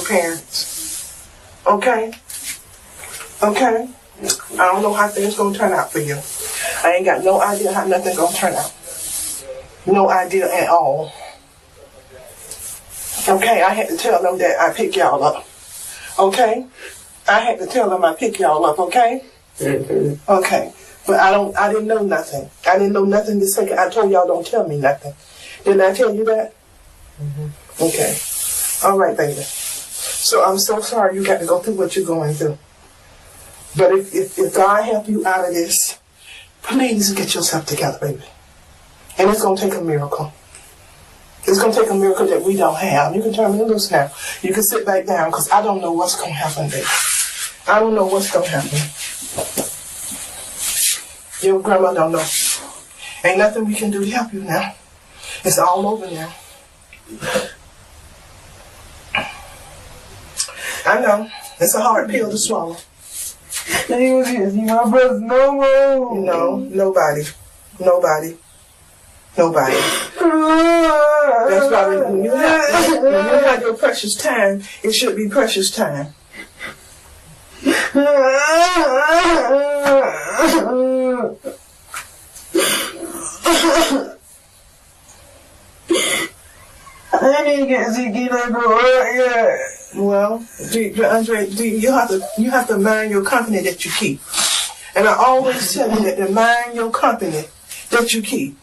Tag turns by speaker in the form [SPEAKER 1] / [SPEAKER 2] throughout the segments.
[SPEAKER 1] parents. Okay? Okay? I don't know how things gonna turn out for you. I ain't got no idea how nothing gonna turn out. No idea at all. Okay, I had to tell them that I pick y'all up. Okay? I had to tell them I pick y'all up, okay? Mm-hmm. Okay. But I didn't know nothing. I didn't know nothing the second I told y'all don't tell me nothing. Didn't I tell you that? Mm-hmm. Okay. All right, baby. So I'm so sorry you got to go through what you're going through. But if God help you out of this, please get yourself together, baby. And it's going to take a miracle. It's going to take a miracle that we don't have. You can turn me loose now. You can sit back down because I don't know what's going to happen, baby. I don't know what's going to happen. Your grandma don't know. Ain't nothing we can do to help you now. It's all over now. I know. It's a hard pill to swallow.
[SPEAKER 2] You can't see my brothers no more.
[SPEAKER 1] No, nobody. That's why when you have your precious time, it should be precious time.
[SPEAKER 2] I didn't get to get that girl right yet.
[SPEAKER 1] Well, Andre, you have to mind your company that you keep. And I always tell you that to mind your company that you keep.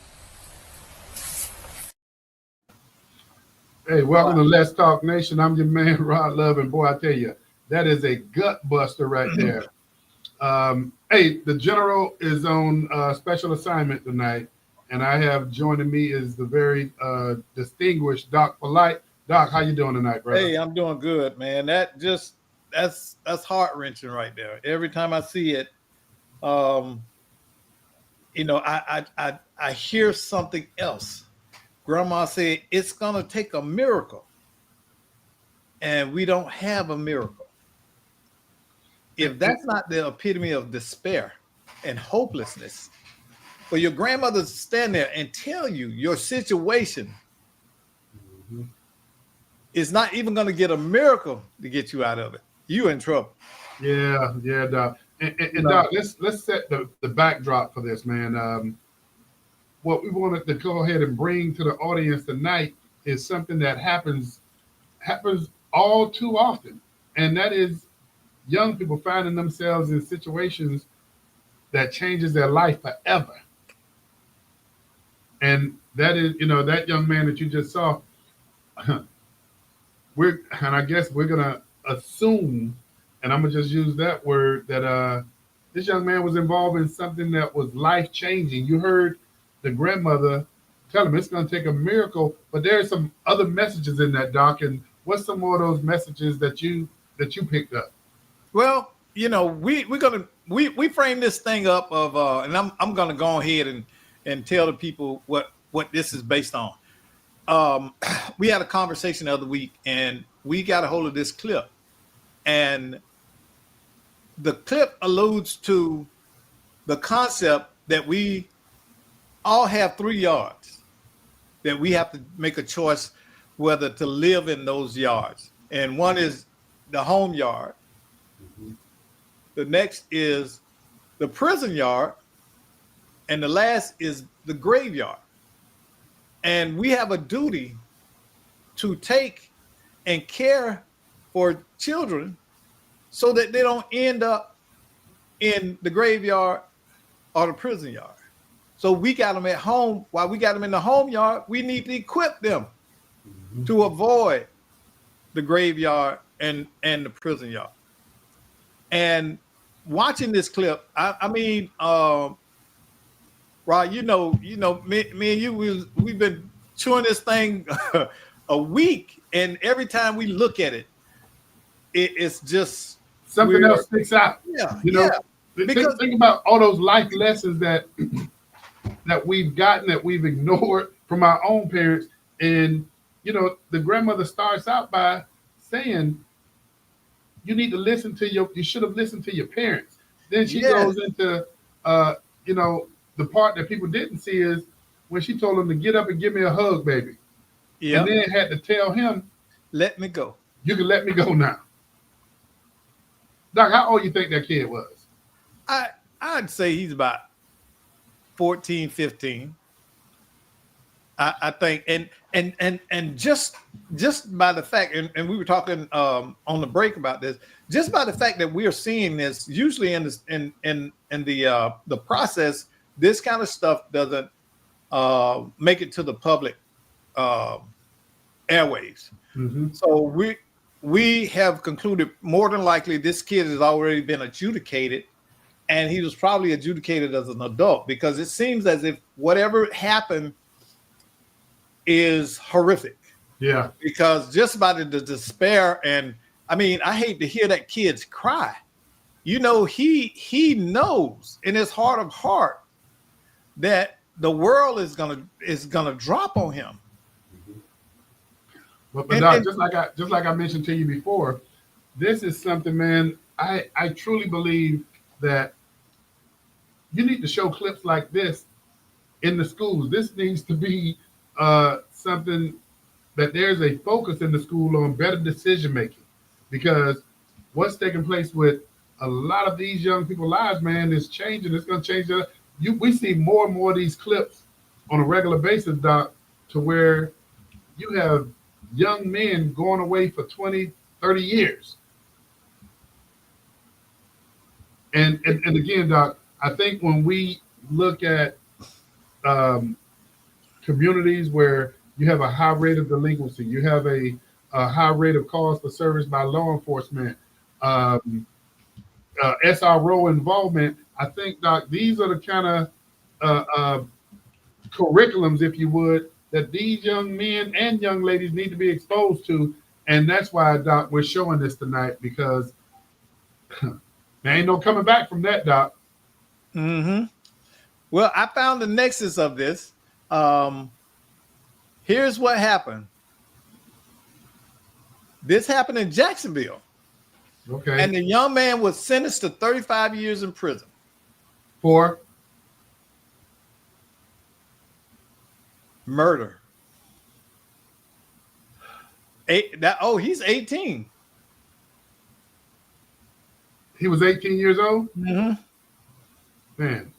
[SPEAKER 3] Hey, welcome to Let's Talk Nation. I'm your man, Rod Love, and boy, I tell you, that is a gut buster right there. Hey, the general is on special assignment tonight, and I have joining me is the very distinguished Doc Polite. Doc, how you doing tonight, brother?
[SPEAKER 4] Hey, I'm doing good, man. That's heart wrenching right there. Every time I see it, I hear something else. Grandma said it's gonna take a miracle, and we don't have a miracle. If that's not the epitome of despair and hopelessness, for your grandmother to stand there and tell you your situation is not even going to get a miracle to get you out of it, you in trouble.
[SPEAKER 3] Yeah, Doc. And Doc, let's set the backdrop for this, man. What we wanted to go ahead and bring to the audience tonight is something that happens all too often, and that is young people finding themselves in situations that changes their life forever. And that is, that young man that you just saw, and I guess we're gonna assume, and I'm gonna just use that word, that this young man was involved in something that was life-changing. You heard the grandmother tell him it's gonna take a miracle, but there are some other messages in that, Doc. And what's some more of those messages that you picked up?
[SPEAKER 4] Well, we frame this thing up of and I'm gonna go ahead and tell the people what this is based on. We had a conversation the other week, and we got a hold of this clip, and the clip alludes to the concept that we all have 3 yards, that we have to make a choice whether to live in those yards. And one is the home yard. The next is the prison yard. And the last is the graveyard. And we have a duty to take and care for children so that they don't end up in the graveyard or the prison yard. So we got them at home. While we got them in the home yard, we need to equip them to avoid the graveyard and the prison yard. And watching this clip, I mean, Rod, me and you, we've been chewing this thing a week, and every time we look at it, it's just
[SPEAKER 3] something else sticks out.
[SPEAKER 4] Yeah,
[SPEAKER 3] Because think about all those life lessons that we've gotten, that we've ignored from our own parents. And the grandmother starts out by saying, you need to you should have listened to your parents. Then she goes into the part that people didn't see is when she told him to get up and give me a hug, baby. And then had to tell him,
[SPEAKER 4] let me go.
[SPEAKER 3] You can let me go now. Doc, how old you think that kid was?
[SPEAKER 4] I'd say he's about 14, 15. I think, and just by the fact, and we were talking on the break about this, just by the fact that we are seeing this, usually in this in the process, this kind of stuff doesn't make it to the public airwaves.
[SPEAKER 3] Mm-hmm.
[SPEAKER 4] So we have concluded more than likely this kid has already been adjudicated, and he was probably adjudicated as an adult, because it seems as if whatever happened is horrific.
[SPEAKER 3] Yeah.
[SPEAKER 4] Because just by the despair, and I mean, I hate to hear that kid's cry. You know, he knows in his heart of heart that the world is gonna drop on him.
[SPEAKER 3] But Doc, just like I mentioned to you before, this is something, man. I truly believe that you need to show clips like this in the schools. This needs to be something that there's a focus in the school on better decision making, because what's taking place with a lot of these young people's lives, man, is changing. It's going to change. We see more and more of these clips on a regular basis, Doc, to where you have young men going away for 20, 30 years. And again, Doc, I think when we look at communities where you have a high rate of delinquency, you have a high rate of calls for service by law enforcement, SRO involvement, I think, Doc, these are the kind of curriculums, if you would, that these young men and young ladies need to be exposed to. And that's why, Doc, we're showing this tonight, because there ain't no coming back from that, Doc.
[SPEAKER 4] Mm-hmm. Well, I found the nexus of this. Here's what happened. This happened in Jacksonville.
[SPEAKER 3] Okay.
[SPEAKER 4] And the young man was sentenced to 35 years in prison.
[SPEAKER 3] For
[SPEAKER 4] murder. He's 18.
[SPEAKER 3] He was 18 years old?
[SPEAKER 4] Mm-hmm.
[SPEAKER 3] Man.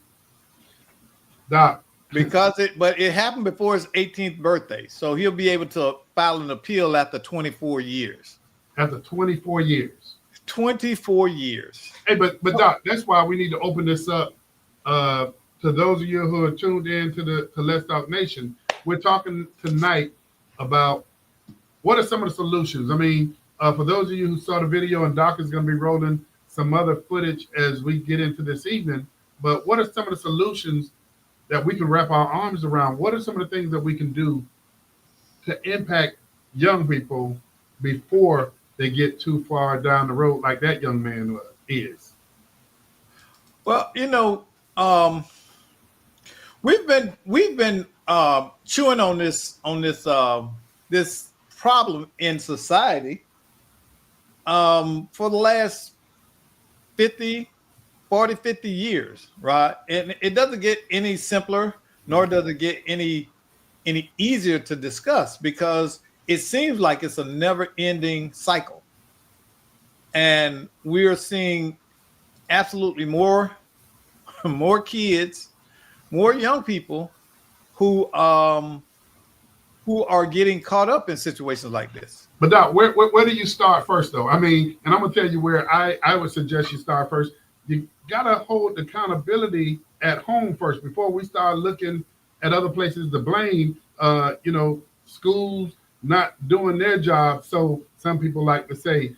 [SPEAKER 3] Doc.
[SPEAKER 4] But it happened before his 18th birthday. So he'll be able to file an appeal after 24 years.
[SPEAKER 3] After 24 years.
[SPEAKER 4] 24 years.
[SPEAKER 3] Hey, but Doc, that's why we need to open this up to those of you who are tuned in to Let's Talk Nation. We're talking tonight about what are some of the solutions. I mean, for those of you who saw the video, and Doc is going to be rolling some other footage as we get into this evening, but what are some of the solutions that we can wrap our arms around? What are some of the things that we can do to impact young people before they get too far down the road like that young man is?
[SPEAKER 4] Well, you know, we've been chewing on this this problem in society for the last 40, 50 years, right? And it doesn't get any simpler, nor does it get any easier to discuss, because it seems like it's a never-ending cycle. And we are seeing absolutely more kids, more young people who are getting caught up in situations like this.
[SPEAKER 3] But Doc, where do you start first, though? I mean, and I'm gonna tell you where I would suggest you start first. You gotta hold accountability at home first before we start looking at other places to blame. Schools not doing their job. So some people like to say,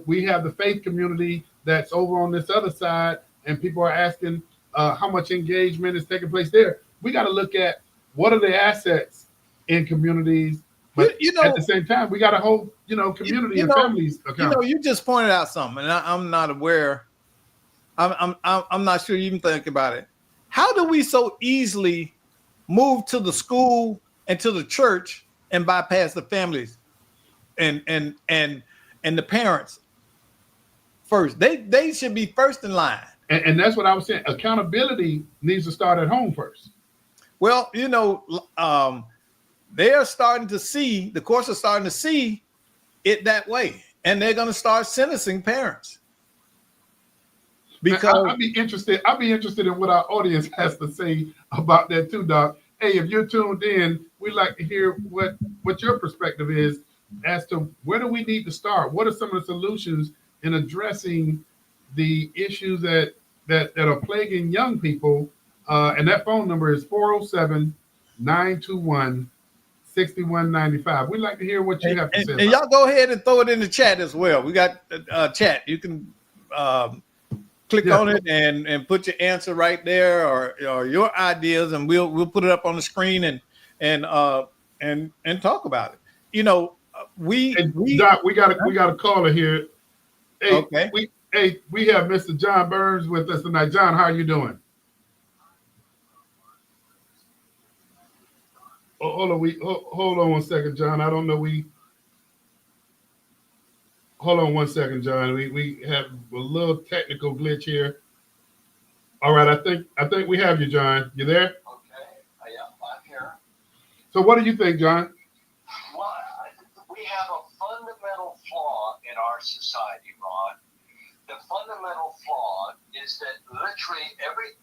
[SPEAKER 3] we have the faith community that's over on this other side, and people are asking how much engagement is taking place there. We got to look at what are the assets in communities, but at the same time, we got to hold community and families accountable.
[SPEAKER 4] You just pointed out something, and I'm not aware. I'm not sure you even think about it. How do we so easily move to the school and to the church and bypass the families and the parents first? They should be first in line.
[SPEAKER 3] And that's what I was saying. Accountability needs to start at home first.
[SPEAKER 4] Well, they are starting to see, the courts are starting to see it that way, and they're going to start sentencing parents
[SPEAKER 3] Because
[SPEAKER 4] because
[SPEAKER 3] I'd be interested. I'd be interested in what our audience has to say about that too, Doc. Hey, if you're tuned in, we'd like to hear what your perspective is as to where do we need to start. What are some of the solutions in addressing the issues that are plaguing young people? And that phone number is 407-921-6195. We'd like to hear what you have to say.
[SPEAKER 4] and y'all go ahead and throw it in the chat as well. We got chat. You can click on it and put your answer right there or your ideas, and we'll put it up on the screen and talk about it. You know,
[SPEAKER 3] Doc, we got a caller here. Hey,
[SPEAKER 4] okay.
[SPEAKER 3] We have Mr. John Burns with us tonight. John, how are you doing? Oh, hold on 1 second, John. I don't know. Hold on 1 second, John. We have a little technical glitch here. All right, I think we have you, John. You there?
[SPEAKER 5] Okay, yeah, I'm here.
[SPEAKER 3] So what do you think, John?
[SPEAKER 5] Well, we have a fundamental flaw in our society, Ron. The fundamental flaw is that literally every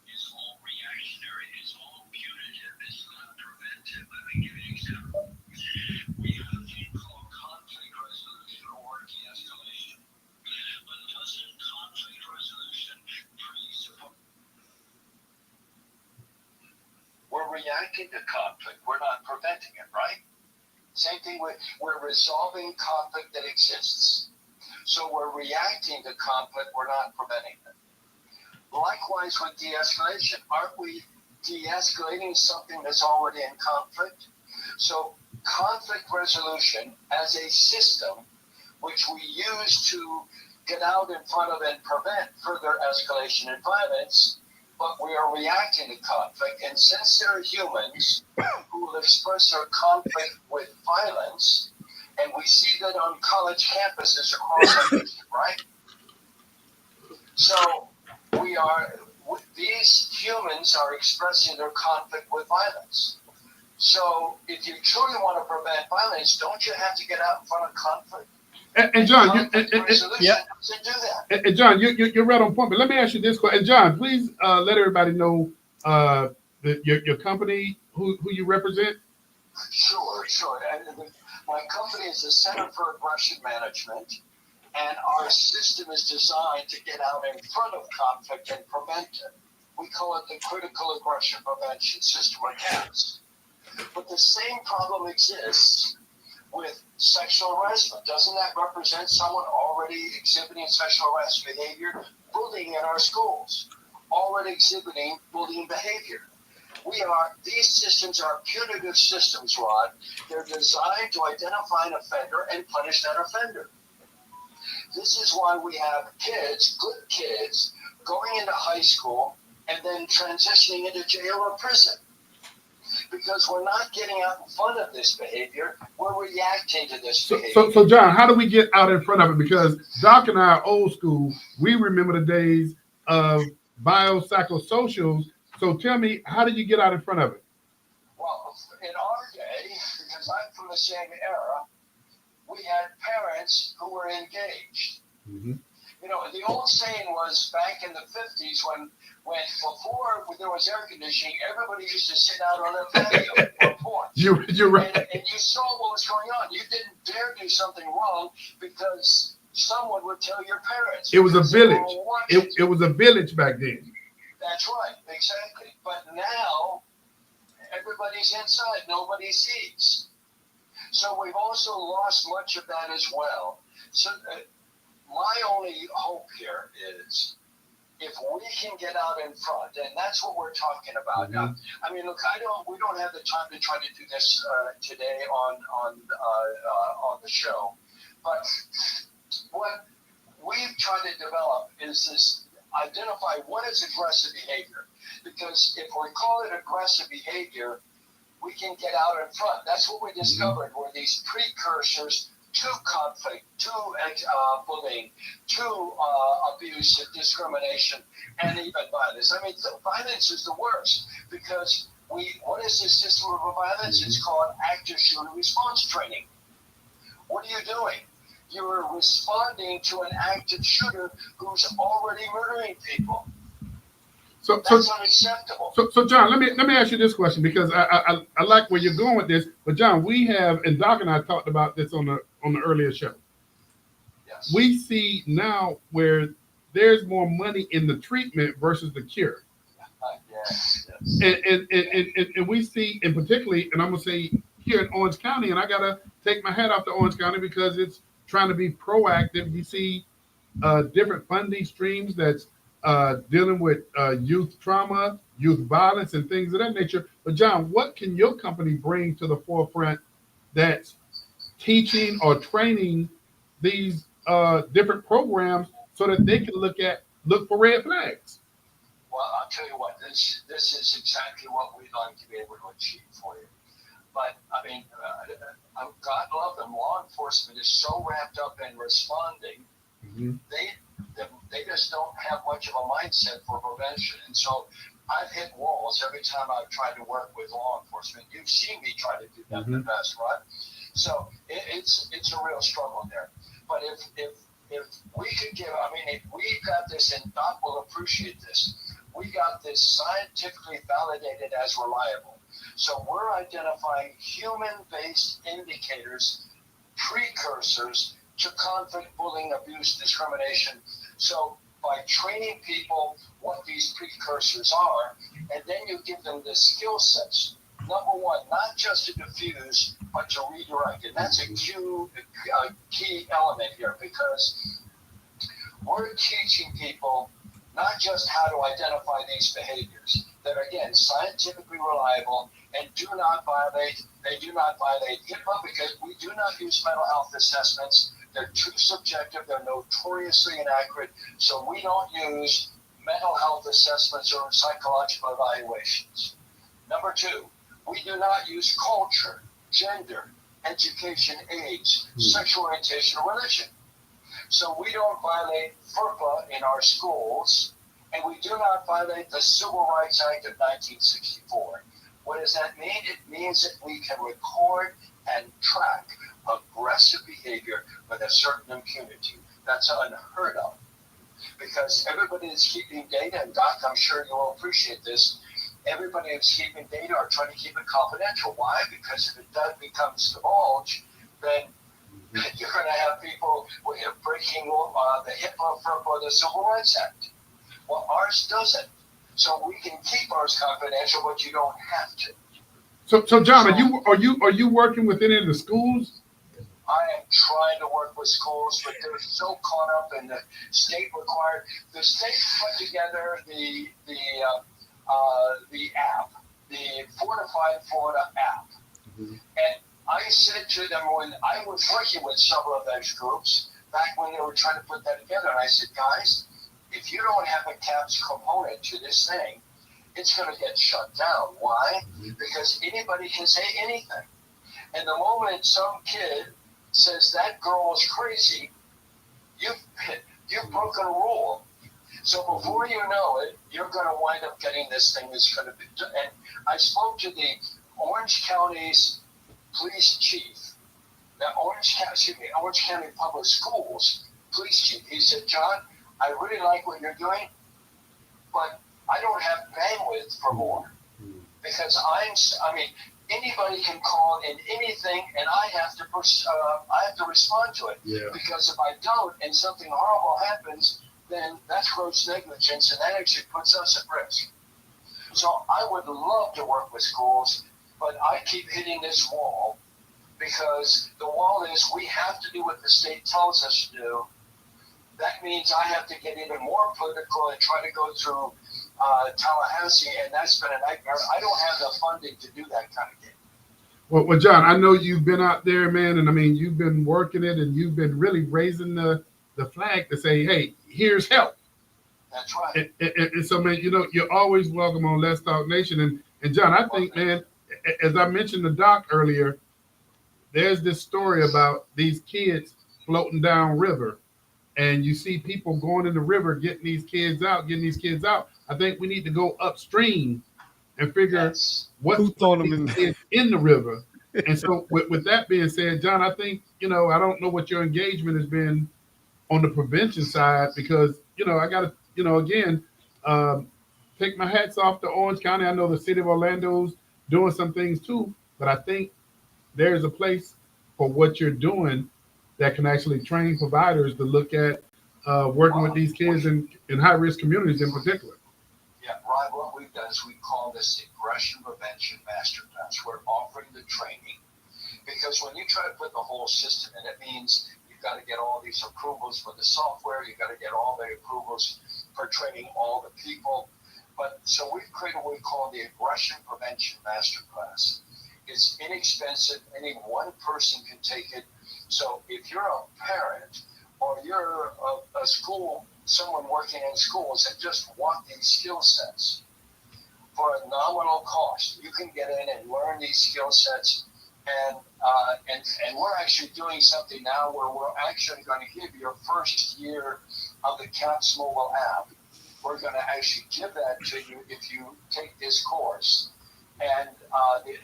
[SPEAKER 5] is all reactionary, it's all punitive, it's not preventive. Let me give you an example. We have a thing called conflict resolution or de-escalation. But doesn't conflict resolution presuppose? We're reacting to conflict. We're not preventing it, right? Same thing with we're resolving conflict that exists. So we're reacting to conflict. We're not preventing it. Likewise with de-escalation, aren't we de-escalating something that's already in conflict? So conflict resolution as a system, which we use to get out in front of and prevent further escalation and violence, but we are reacting to conflict. And since there are humans who will express their conflict with violence, and we see that on college campuses across the nation, right? So these humans are expressing their conflict with violence. So if you truly want to prevent violence, don't you have to get out in front of conflict?
[SPEAKER 3] And John,
[SPEAKER 4] yeah.
[SPEAKER 5] To do that.
[SPEAKER 3] And John, you're right on point. But let me ask you this question. And John, please let everybody know your company, who you represent.
[SPEAKER 5] Sure. And my company is the Center for Aggression Management, and our system is designed to get out in front of conflict and prevent it. We call it the Critical Aggression Prevention System, or CAPS. But the same problem exists with sexual harassment. Doesn't that represent someone already exhibiting sexual harassment behavior? Bullying in our schools, already exhibiting bullying behavior. These systems are punitive systems, Rod. They're designed to identify an offender and punish that offender. This is why we have good kids, going into high school and then transitioning into jail or prison. Because we're not getting out in front of this behavior, we're reacting to this behavior.
[SPEAKER 3] So John, how do we get out in front of it? Because Doc and I are old school. We remember the days of biopsychosocials. So tell me, how did you get out in front of it?
[SPEAKER 5] Well, in our day, because I'm from the same era, we had parents who were engaged.
[SPEAKER 3] Mm-hmm.
[SPEAKER 5] You know, the old saying was back in the 50s when before there was air conditioning, everybody used to sit out on a patio or porch.
[SPEAKER 3] You're right.
[SPEAKER 5] And you saw what was going on. You didn't dare do something wrong because someone would tell your parents.
[SPEAKER 3] It was a village. It was a village back then.
[SPEAKER 5] That's right, exactly. But now, everybody's inside, nobody sees. So we've also lost much of that as well. So my only hope here is if we can get out in front, and that's what we're talking about.
[SPEAKER 3] Mm-hmm.
[SPEAKER 5] Now, I mean, look, we don't have the time to try to do this today on the show, but what we've tried to develop is this: identify what is aggressive behavior, because if we call it aggressive behavior, we can get out in front. That's what we discovered were these precursors to conflict, to bullying, to abuse, discrimination, and even violence. I mean, violence is the worst because what is this system of violence? It's called active shooter response training. What are you doing? You're responding to an active shooter who's already murdering people.
[SPEAKER 3] So
[SPEAKER 5] That's unacceptable.
[SPEAKER 3] So John, let me ask you this question, because I like where you're going with this. But John, we have, and Doc and I talked about this on the earlier show.
[SPEAKER 5] Yes.
[SPEAKER 3] We see now where there's more money in the treatment versus the cure.
[SPEAKER 5] Yes.
[SPEAKER 3] And we see, and particularly, and I'm gonna say here in Orange County, and I gotta take my hat off to Orange County because it's trying to be proactive. You see different funding streams that's dealing with youth trauma, youth violence, and things of that nature. But John, what can your company bring to the forefront that's teaching or training these different programs so that they can look for red flags?
[SPEAKER 5] Well, I'll tell you what, this is exactly what we'd like to be able to achieve for you. But, I mean, God love them, law enforcement is so wrapped up in responding, they just don't have much of a mindset for prevention. And so I've hit walls every time I've tried to work with law enforcement. You've seen me try to do that in the past, right? So it's a real struggle there. But if we could give, I mean, if we got this, and Doc will appreciate this, we got this scientifically validated as reliable. So we're identifying human-based indicators, precursors to conflict, bullying, abuse, discrimination. So by training people what these precursors are, and then you give them the skill sets. Number one, not just to diffuse, but to redirect. And that's a key element here, because we're teaching people not just how to identify these behaviors that are, again, scientifically reliable and do not violate HIPAA, because we do not use mental health assessments. They're too subjective. They're notoriously inaccurate. So we don't use mental health assessments or psychological evaluations. Number two, we do not use culture, gender, education, age, sexual orientation, or religion. So we don't violate FERPA in our schools, and we do not violate the Civil Rights Act of 1964. What does that mean? It means that we can record and track aggressive behavior with a certain impunity. That's unheard of, because everybody is keeping data, and Doc, I'm sure you'll appreciate this. Everybody is keeping data or trying to keep it confidential. Why? Because if it does becomes divulged, then you're going to have people breaking the HIPAA, FERPA, or the Civil Rights Act. Well, ours doesn't. So we can keep ours confidential, but you don't have to.
[SPEAKER 3] So John, are you working with any of the schools?
[SPEAKER 5] I am trying to work with schools, but they're so caught up in the state required. The state put together the app, the Fortified Florida app, and I said to them when I was working with several of those groups back when they were trying to put that together, and I said, guys, if you don't have a CAPS component to this thing, it's going to get shut down. Why? Because anybody can say anything. And the moment some kid says that girl is crazy, you've broken a rule. So before you know it, you're going to wind up getting this thing that's going to be. And I spoke to the Orange County's police chief, the Orange County Public Schools police chief. He said, John, I really like what you're doing, but I don't have bandwidth for more, because anybody can call in anything, and I have to respond to it.
[SPEAKER 3] Yeah.
[SPEAKER 5] Because if I don't, and something horrible happens, then that's gross negligence, and that actually puts us at risk. So I would love to work with schools, but I keep hitting this wall, because the wall is we have to do what the state tells us to do. That means I have to get even more political and try to go through Tallahassee, and that's been a nightmare. I don't have the funding to do that kind of game.
[SPEAKER 3] Well, John, I know you've been out there, man, and I mean, you've been working it, and you've been really raising the flag to say, hey, here's help.
[SPEAKER 5] That's right.
[SPEAKER 3] And so, man, you're always welcome on Let's Talk Nation. And John, I think, man, as I mentioned to Doc earlier, there's this story about these kids floating down river, and you see people going in the river, getting these kids out. I think we need to go upstream and figure what's
[SPEAKER 4] throwing them
[SPEAKER 3] in the river. And so with that being said, John, I think I don't know what your engagement has been on the prevention side because, I got to, again, take my hats off to Orange County. I know the city of Orlando's doing some things too, but I think there's a place for what you're doing that can actually train providers to look at working with these kids in high risk communities in particular.
[SPEAKER 5] Yeah, Rod, what we've done is we call this the Aggression Prevention Masterclass. We're offering the training because when you try to put the whole system in, it means you've got to get all these approvals for the software, you've got to get all the approvals for training all the people. But so we've created what we call the Aggression Prevention Masterclass. It's inexpensive. Any one person can take it. So if you're a parent or you're a school, someone working in schools that just want these skill sets for a nominal cost, you can get in and learn these skill sets. And we're actually doing something now where we're actually going to give your first year of the CAPS mobile app. We're going to actually give that to you if you take this course. And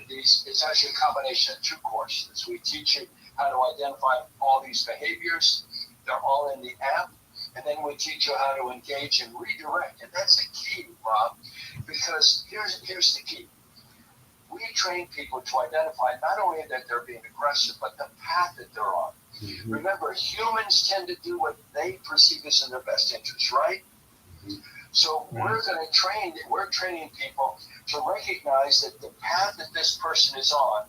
[SPEAKER 5] it's actually a combination of two courses. We teach you how to identify all these behaviors. They're all in the app. And then we teach you how to engage and redirect. And that's the key, Rob, because here's the key. We train people to identify not only that they're being aggressive, but the path that they're on. Mm-hmm. Remember, humans tend to do what they perceive as in their best interest, right? Mm-hmm. So we're training people to recognize that the path that this person is on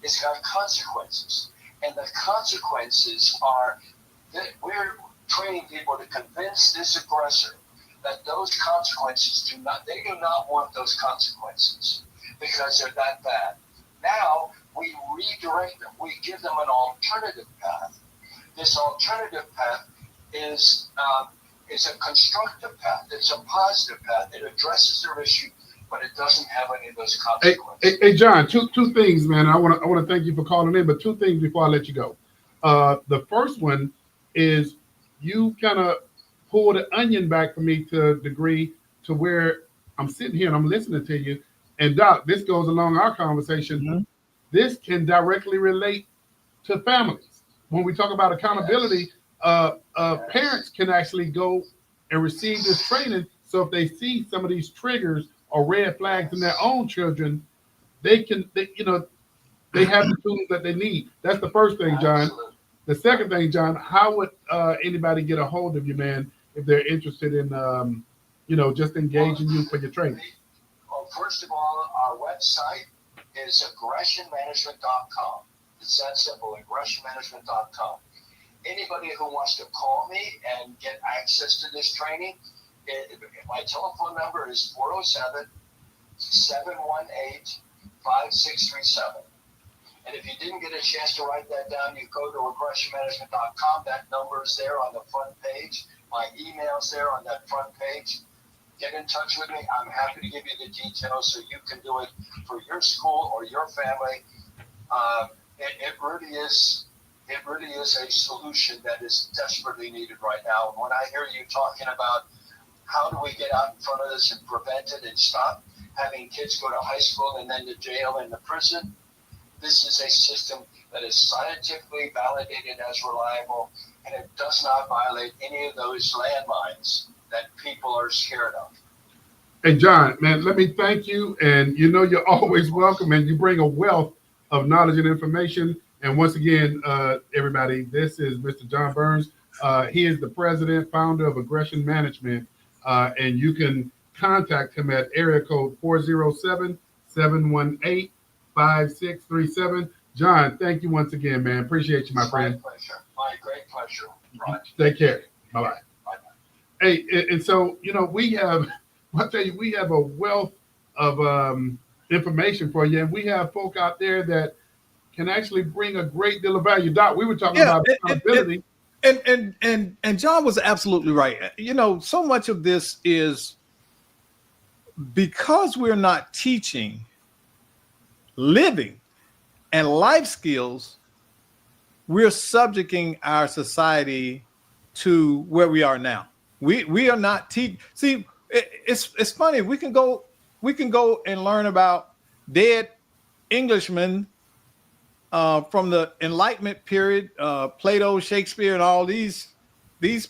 [SPEAKER 5] has got consequences. And the consequences are that we're training people to convince this aggressor that those consequences do not want those consequences because they're that bad. Now we redirect them. We give them an alternative path. This alternative path is a constructive path. It's a positive path. It addresses their issue, but it doesn't have any of those consequences.
[SPEAKER 3] Hey, John, two things, man. I want to thank you for calling in, but two things before I let you go. The first one is you kind of pull the onion back for me to a degree to where I'm sitting here and I'm listening to you. And Doc, this goes along our conversation. Mm-hmm. This can directly relate to families. When we talk about accountability, yes. Parents can actually go and receive this training. So if they see some of these triggers or red flags in their own children, they have the tools that they need. That's the first thing, John. Absolutely. The second thing, John, how would anybody get a hold of you, man, if they're interested in, just engaging you for your training?
[SPEAKER 5] Well, first of all, our website is aggressionmanagement.com. It's that simple, aggressionmanagement.com. Anybody who wants to call me and get access to this training, my telephone number is 407-718-5637. And if you didn't get a chance to write that down, you go to aggressionmanagement.com. That number is there on the front page. My email's there on that front page. Get in touch with me. I'm happy to give you the details so you can do it for your school or your family. It really is a solution that is desperately needed right now. And when I hear you talking about how do we get out in front of this and prevent it and stop having kids go to high school and then to jail and to prison, this is a system that is scientifically validated as reliable, and it does not violate any of those landmines that people are scared of.
[SPEAKER 3] Hey, John, man, let me thank you. And you're always welcome, and you bring a wealth of knowledge and information. And once again, everybody, this is Mr. John Burns. He is the president, founder of Aggression Management, and you can contact him at area code 407-718-5637. John, thank you once again, man. Appreciate you, my friend.
[SPEAKER 5] My pleasure. My great pleasure. Right.
[SPEAKER 3] Take care. Bye-bye. Hey, and so, we have a wealth of information for you. And we have folk out there that can actually bring a great deal of value. Doc, we were talking about accountability.
[SPEAKER 4] And John was absolutely right. So much of this is because we're not teaching living and life skills, we're subjecting our society to where we are now. We are not teaching. See, it's funny. We can go and learn about dead Englishmen from the Enlightenment period, Plato, Shakespeare, and all these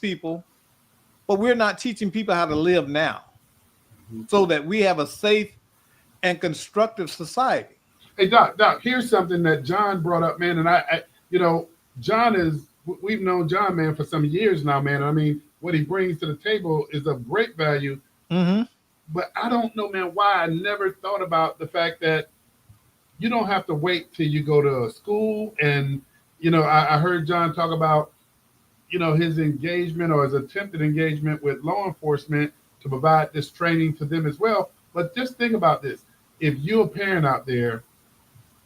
[SPEAKER 4] people, but we're not teaching people how to live now, so that we have a safe and constructive society.
[SPEAKER 3] Hey, Doc, here's something that John brought up, man. And I John we've known John, man, for some years now, man. I mean, what he brings to the table is of great value.
[SPEAKER 4] Mm-hmm.
[SPEAKER 3] But I don't know, man, why I never thought about the fact that you don't have to wait till you go to a school. And, I heard John talk about, his engagement or his attempted engagement with law enforcement to provide this training to them as well. But just think about this. If you're a parent out there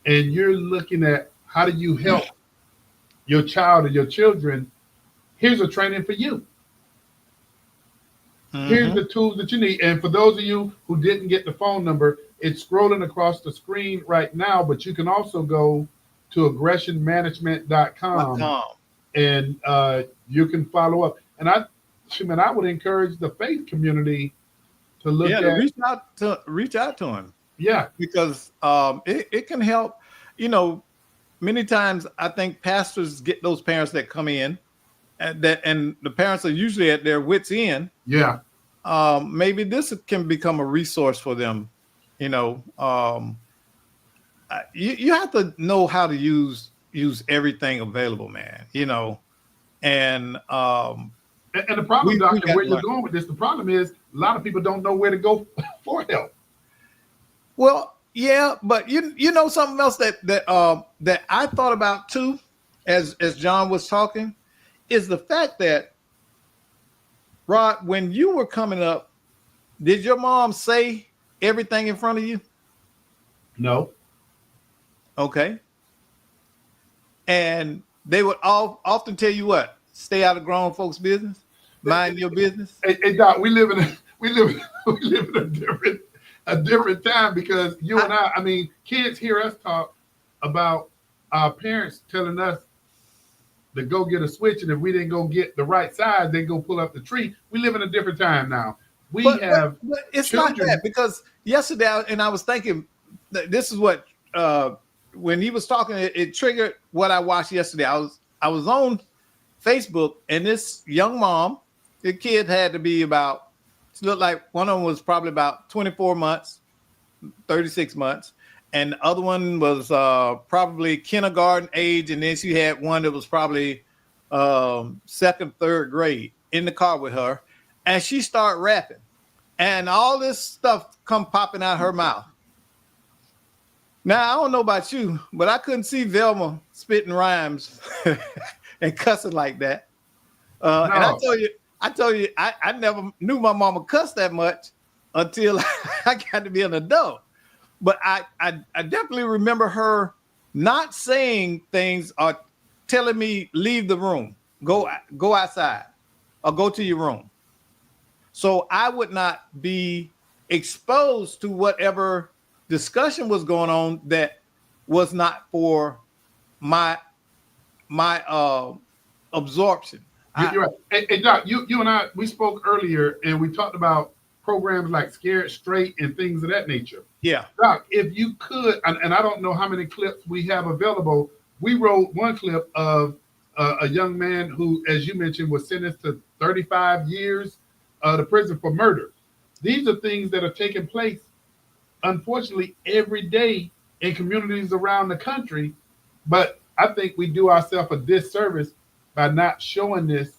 [SPEAKER 3] and you're looking at how do you help your child or your children, here's a training for you. Mm-hmm. Here's the tools that you need. And for those of you who didn't get the phone number, it's scrolling across the screen right now, but you can also go to aggressionmanagement.com and you can follow up. And I would encourage the faith community to look at
[SPEAKER 4] reach out to him.
[SPEAKER 3] Yeah,
[SPEAKER 4] because it can help. Many times I think pastors get those parents that come in, and the parents are usually at their wits' end.
[SPEAKER 3] Yeah,
[SPEAKER 4] maybe this can become a resource for them. You have to know how to use everything available, man. And
[SPEAKER 3] the problem, Doctor, where you're going with this, the problem is a lot of people don't know where to go for help.
[SPEAKER 4] Well, yeah, but you know something else that I thought about too, as John was talking, is the fact that, Rod, when you were coming up, did your mom say everything in front of you?
[SPEAKER 3] No.
[SPEAKER 4] Okay. And they would often tell you what? Stay out of grown folks' business. Mind your business.
[SPEAKER 3] Hey, Doc, we live in a different time, because you and I mean, kids hear us talk about our parents telling us to go get a switch, and if we didn't go get the right size, they go pull up the tree. We live in a different time now. But
[SPEAKER 4] it's
[SPEAKER 3] children.
[SPEAKER 4] not that, because yesterday, I was thinking, this is what when he was talking, it triggered what I watched yesterday. I was on Facebook, and this young mom, the kid had to be about, it looked like one of them was probably about 24 months, 36 months. And the other one was probably kindergarten age. And then she had one that was probably second, third grade in the car with her. And she started rapping. And all this stuff come popping out her mouth. Now, I don't know about you, but I couldn't see Velma spitting rhymes and cussing like that. No. And I told you, I never knew my mama cussed that much until I got to be an adult. But I definitely remember her not saying things or telling me, leave the room, go outside or go to your room. So I would not be exposed to whatever discussion was going on that was not for my absorption.
[SPEAKER 3] You're right. Hey, Doc, you and I, we spoke earlier, and we talked about programs like Scared Straight and things of that nature.
[SPEAKER 4] Yeah.
[SPEAKER 3] Doc, if you could, and I don't know how many clips we have available, we wrote one clip of a young man who, as you mentioned, was sentenced to 35 years to prison for murder. These are things that are taking place, unfortunately, every day in communities around the country. But I think we do ourselves a disservice by not showing this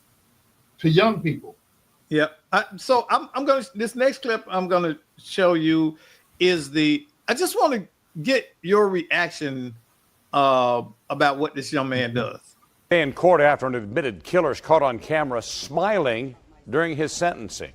[SPEAKER 3] to young people.
[SPEAKER 4] Yeah. So I'm going to, this next clip I'm going to show you is I just want to get your reaction about what this young man does.
[SPEAKER 6] In court after an admitted killer is caught on camera smiling during his sentencing.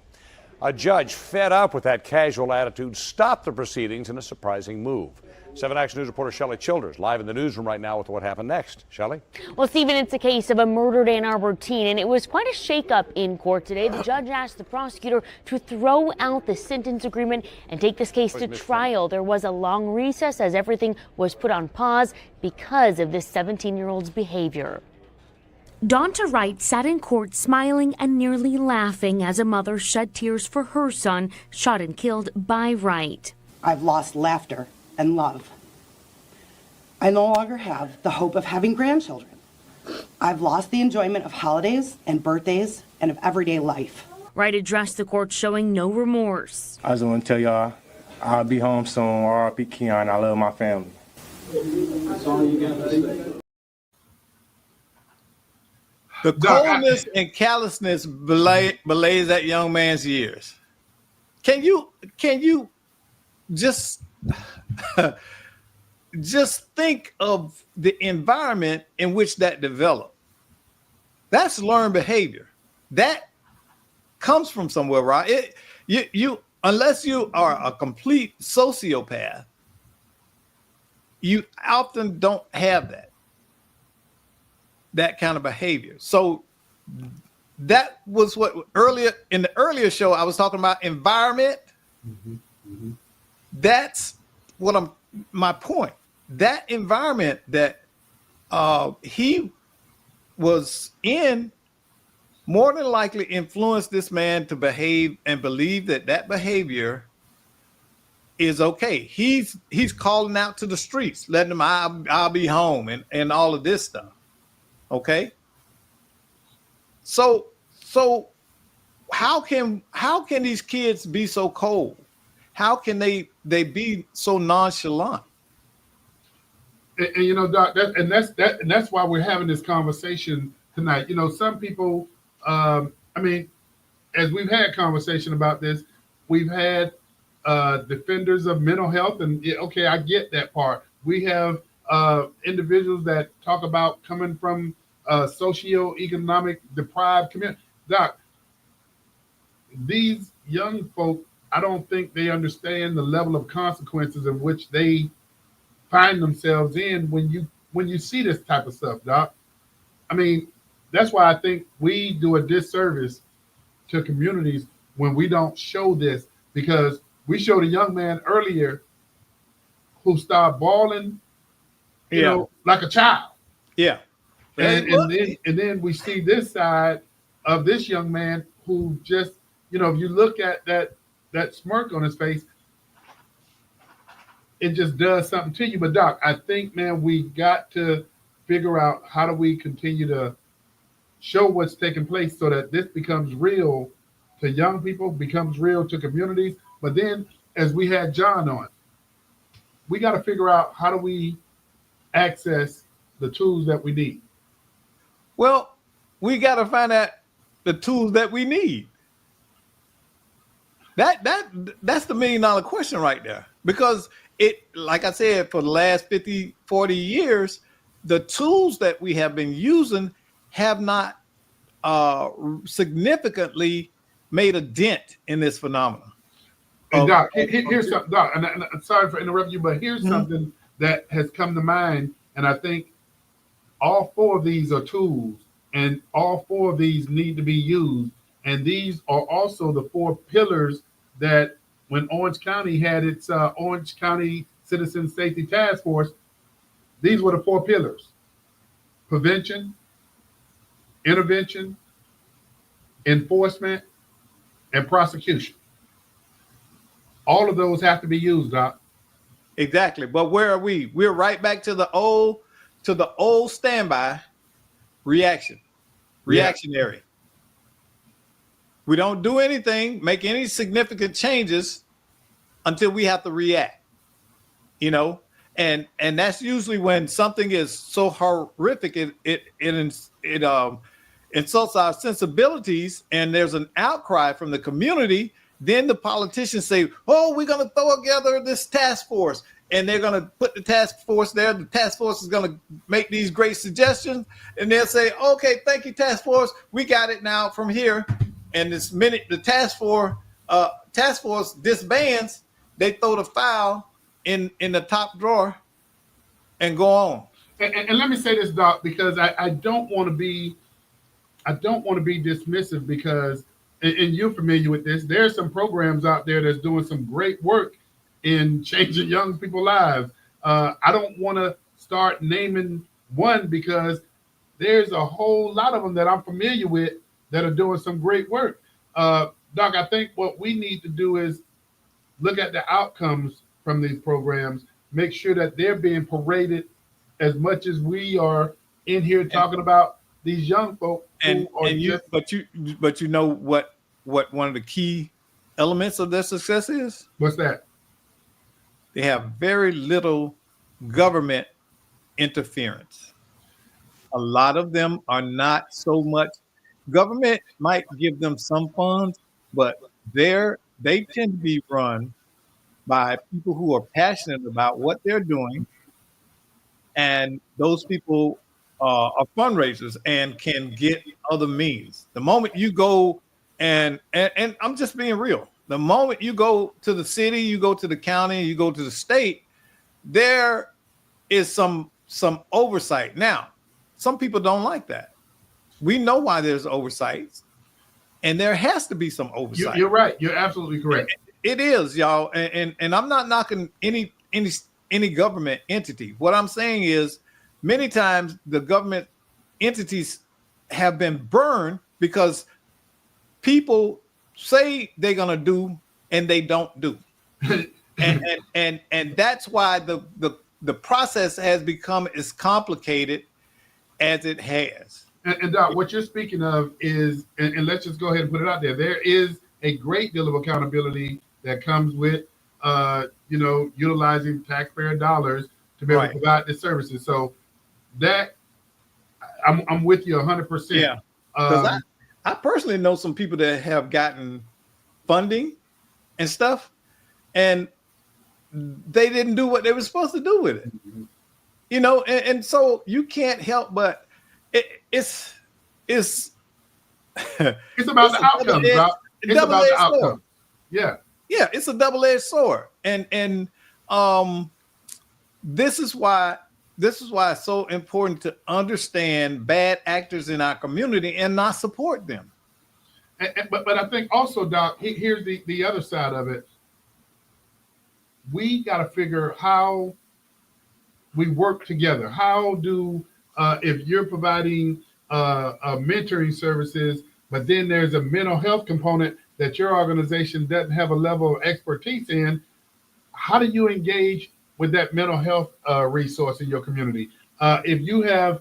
[SPEAKER 6] A judge fed up with that casual attitude stopped the proceedings in a surprising move. 7 Action News reporter Shelley Childers live in the newsroom right now with what happened next. Shelley?
[SPEAKER 7] Well, Stephen, it's a case of a murdered Ann Arbor teen, and it was quite a shakeup in court today. The judge asked the prosecutor to throw out the sentence agreement and take this case to trial. There was a long recess as everything was put on pause because of this 17-year-old's behavior.
[SPEAKER 8] Donta Wright sat in court smiling and nearly laughing as a mother shed tears for her son shot and killed by Wright.
[SPEAKER 9] I've lost laughter and love. I no longer have the hope of having grandchildren. I've lost the enjoyment of holidays and birthdays and of everyday life.
[SPEAKER 8] Wright addressed the court showing no remorse.
[SPEAKER 2] I just want to tell y'all, I'll be home soon. R.I.P. Keon. I love my family.
[SPEAKER 4] The coldness and callousness belays that young man's years. Can you just just think of the environment in which that developed? That's learned behavior. That comes from somewhere, right? You unless you are a complete sociopath, you often don't have that kind of behavior. So that was what earlier in the earlier show I was talking about environment. That's what my point. That environment that he was in more than likely influenced this man to behave and believe that behavior is okay. He's calling out to the streets, letting them I'll be home and all of this stuff. Okay. So how can these kids be so cold? How can they be so nonchalant?
[SPEAKER 3] And you know, Doc, that's why we're having this conversation tonight. You know, some people, I mean, as we've had conversation about this, we've had defenders of mental health, and okay, I get that part. We have individuals that talk about coming from socioeconomic deprived community. Doc, these young folk, I don't think they understand the level of consequences in which they find themselves in when you see this type of stuff, Doc. I mean, that's why I think we do a disservice to communities when we don't show this, because we showed a young man earlier who started bawling, you know, like a child.
[SPEAKER 4] Yeah.
[SPEAKER 3] And then we see this side of this young man who just, you know, if you look at that smirk on his face, it just does something to you. But Doc, I think, man, we got to figure out how do we continue to show what's taking place so that this becomes real to young people, becomes real to communities. But then, as we had John on, we got to figure out how do we access the tools that we need.
[SPEAKER 4] Well, we got to find out the tools that we need. That's the $1 million question right there. Because it, like I said, for the last 50, 40 years, the tools that we have been using have not significantly made a dent in this phenomenon.
[SPEAKER 3] And Doc, here's something, Doc, and I'm sorry for interrupting you, but here's something that has come to mind, and I think all four of these are tools, and all four of these need to be used, and these are also the four pillars that when Orange County had its Orange County Citizen Safety Task Force, these were the four pillars: prevention, intervention, enforcement, and prosecution. All of those have to be used, Doc.
[SPEAKER 4] Exactly. But where are we? We're right back to the old standby reactionary. We don't do anything, make any significant changes until we have to react, you know, and that's usually when something is so horrific, it insults our sensibilities, and there's an outcry from the community. Then the politicians say, oh, we're going to throw together this task force, and they're going to put the task force there. The task force is going to make these great suggestions, and they'll say, okay, thank you, task force. We got it now from here. And this minute the task force disbands, they throw the file in the top drawer and go on.
[SPEAKER 3] And let me say this, Doc, because I don't want to be dismissive, because and you're familiar with this. There's some programs out there that's doing some great work in changing young people's lives. I don't want to start naming one, because there's a whole lot of them that I'm familiar with that are doing some great work. Doc, I think what we need to do is look at the outcomes from these programs, make sure that they're being paraded as much as we are in here talking about these young folk
[SPEAKER 4] And
[SPEAKER 3] who are
[SPEAKER 4] and you
[SPEAKER 3] just,
[SPEAKER 4] but you know what one of the key elements of their success is?
[SPEAKER 3] what's that?
[SPEAKER 4] They have very little government interference. A lot of them are not so much. Government might give them some funds, but they tend to be run by people who are passionate about what they're doing, and those people are fundraisers and can get other means. The moment you go and I'm just being real. The moment you go to the city, you go to the county, you go to the state, there is some oversight. Now, some people don't like that. We know why there's oversight, and there has to be some oversight.
[SPEAKER 3] You're right. You're absolutely correct.
[SPEAKER 4] It is, y'all, and I'm not knocking any government entity. What I'm saying is, many times the government entities have been burned because people say they're gonna do and they don't do, and that's why the process has become as complicated as it has.
[SPEAKER 3] And Doc, what you're speaking of is, and let's just go ahead and put it out there. There is a great deal of accountability that comes with, utilizing taxpayer dollars to be able to provide the services. So that I'm with you 100%.
[SPEAKER 4] Yeah, because I personally know some people that have gotten funding and stuff, and they didn't do what they were supposed to do with it. And so you can't help but it's
[SPEAKER 3] about the outcomes, Doc. It's about the outcomes. Yeah,
[SPEAKER 4] it's a double-edged sword, and this is why it's so important to understand bad actors in our community and not support them.
[SPEAKER 3] But I think also, Doc, here's the other side of it. We got to figure how we work together. How do if you're providing mentoring services, but then there's a mental health component that your organization doesn't have a level of expertise in, how do you engage with that mental health resource in your community? If you have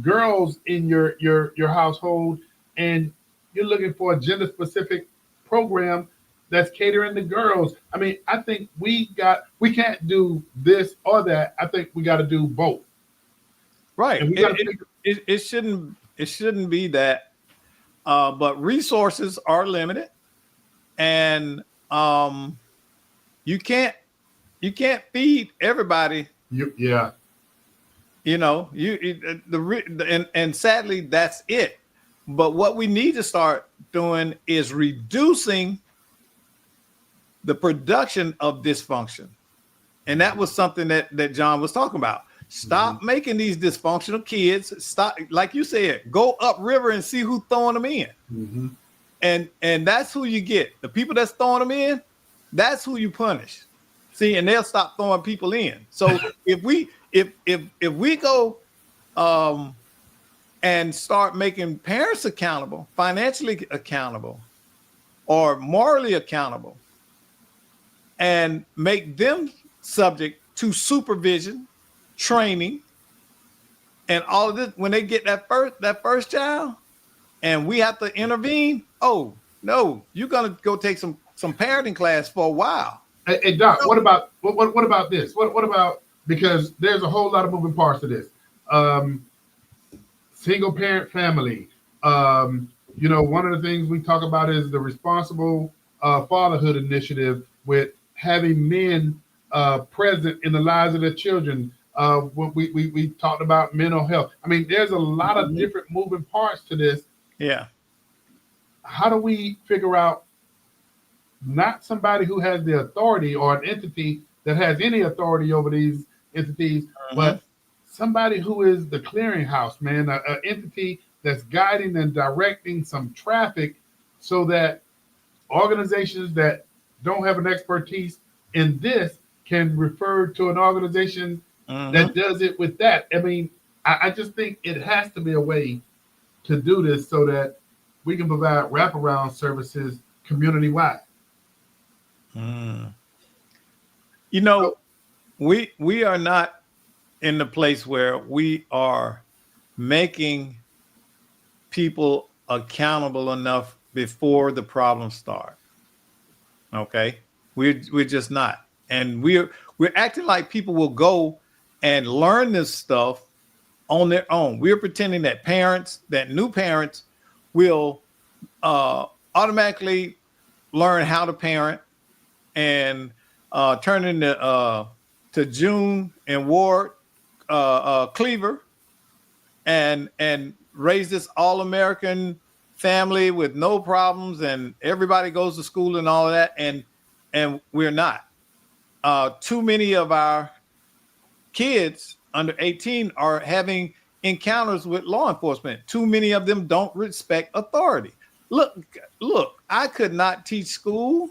[SPEAKER 3] girls in your household and you're looking for a gender-specific program that's catering to girls, I mean, I think we can't do this or that. I think we got to do both.
[SPEAKER 4] Right. It shouldn't be that, but resources are limited, and you can't feed everybody. And sadly that's it. But what we need to start doing is reducing the production of dysfunction, and that was something that John was talking about. Stop making these dysfunctional kids. Stop, like you said, go upriver and see who's throwing them in. And that's who you get. The people that's throwing them in, that's who you punish. See, and they'll stop throwing people in. So if we go and start making parents accountable, financially accountable, or morally accountable, and make them subject to supervision, training, and all of this, when they get that first child, and we have to intervene. Oh no, you're gonna go take some parenting class for a while.
[SPEAKER 3] Hey Doc, what about this? What about, because there's a whole lot of moving parts to this. Single parent family. One of the things we talk about is the responsible fatherhood initiative, with having men present in the lives of their children. We talked about mental health. I mean, there's a lot of different moving parts to this.
[SPEAKER 4] Yeah.
[SPEAKER 3] How do we figure out not somebody who has the authority or an entity that has any authority over these entities, but somebody who is the clearinghouse, man, an entity that's guiding and directing some traffic so that organizations that don't have an expertise in this can refer to an organization that does it with that. I mean, I just think it has to be a way to do this so that we can provide wraparound services community-wide.
[SPEAKER 4] We are not in the place where we are making people accountable enough before the problems start. Okay, we're just not, and we're acting like people will go and learn this stuff on their own. We're pretending that new parents will automatically learn how to parent and turn into to June and Ward Cleaver and raise this all-American family with no problems and everybody goes to school and all of that, and we're not. Too many of our kids under 18 are having encounters with law enforcement. Too many of them don't respect authority. Look, I could not teach school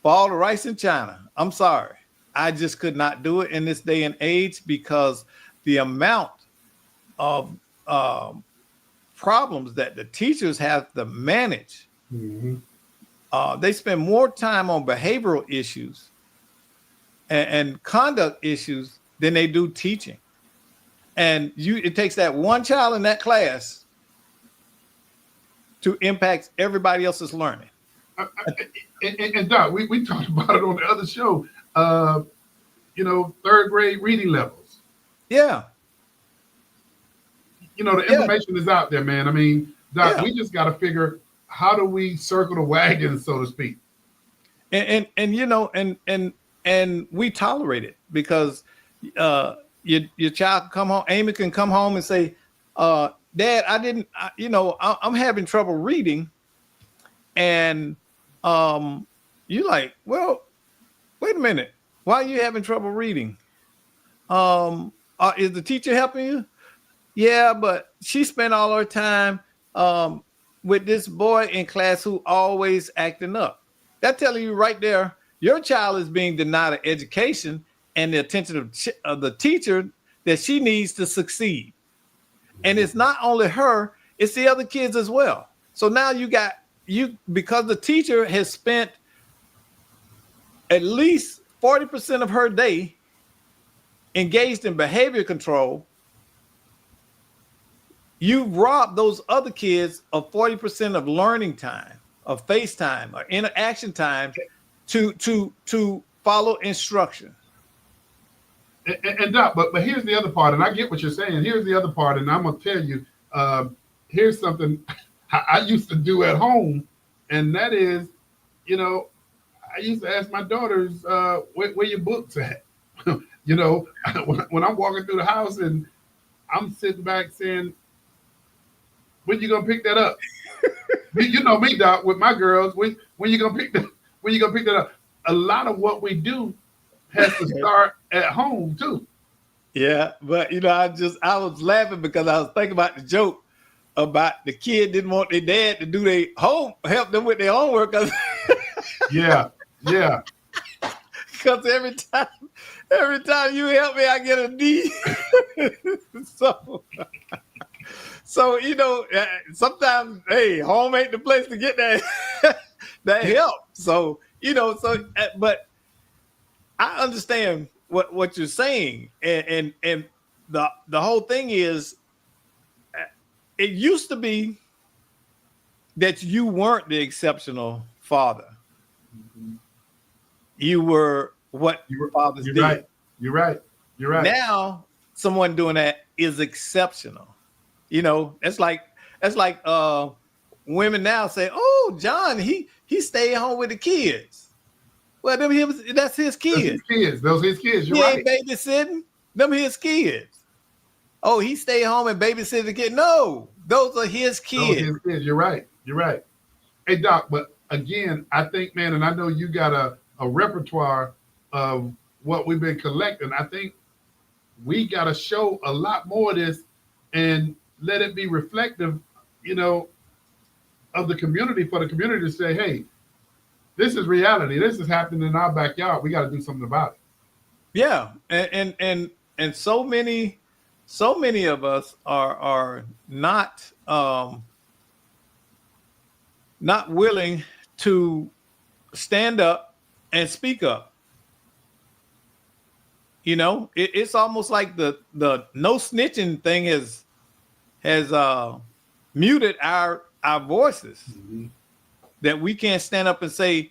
[SPEAKER 4] for all the rice in China. I'm sorry. I just could not do it in this day and age because the amount of problems that the teachers have to manage. They spend more time on behavioral issues and conduct issues than they do teaching. And it takes that one child in that class to impact everybody else's learning.
[SPEAKER 3] And Doc, we talked about it on the other show. Third grade reading levels.
[SPEAKER 4] Yeah.
[SPEAKER 3] The information is out there, man. I mean, Doc, we just got to figure, how do we circle the wagon, so to speak?
[SPEAKER 4] And we tolerate it because your child can come home, Amy can come home and say, Dad, I'm having trouble reading. And you like, well, wait a minute. Why are you having trouble reading? Is the teacher helping you? Yeah, but she spent all her time with this boy in class who always acting up. That telling you right there, your child is being denied an education and the attention of the teacher that she needs to succeed. And it's not only her, it's the other kids as well. So now because the teacher has spent at least 40% of her day engaged in behavior control, you've robbed those other kids of 40% of learning time, of face time, or interaction time to follow instruction.
[SPEAKER 3] And Doc, but here's the other part, and I get what you're saying. Here's the other part, and I'm gonna tell you, here's something I used to do at home, and that is, I used to ask my daughters, where your books at? When I'm walking through the house and I'm sitting back saying, when you gonna pick that up? You know me, Doc, with my girls. When you gonna pick that up? A lot of what we do has to start at home too.
[SPEAKER 4] Yeah, but I was laughing because I was thinking about the joke about the kid didn't want their dad to do help them with their homework.
[SPEAKER 3] Yeah.
[SPEAKER 4] Because every time you help me, I get a D. So sometimes, hey, home ain't the place to get that help. So but I understand what you're saying, and the whole thing is, it used to be that you weren't the exceptional father. You were what your fathers did.
[SPEAKER 3] Right. You're right.
[SPEAKER 4] Now, someone doing that is exceptional. That's like women now say, "Oh, John, he stayed home with the kids." Well, that's his kids.
[SPEAKER 3] Those his kids. You're right.
[SPEAKER 4] He ain't babysitting. Them his kids. Oh, he stayed home and babysitted the kid. No, those are his kids.
[SPEAKER 3] Those his kids. You're right. Hey, Doc, but again, I think, man, and I know you got a repertoire of what we've been collecting. I think we got to show a lot more of this and let it be reflective, of the community, for the community to say, hey, this is reality. This is happening in our backyard. We got to do something about it.
[SPEAKER 4] Yeah. And so many of us are not willing to stand up and speak up. You know, it's almost like the no snitching thing has muted our voices, that we can't stand up and say,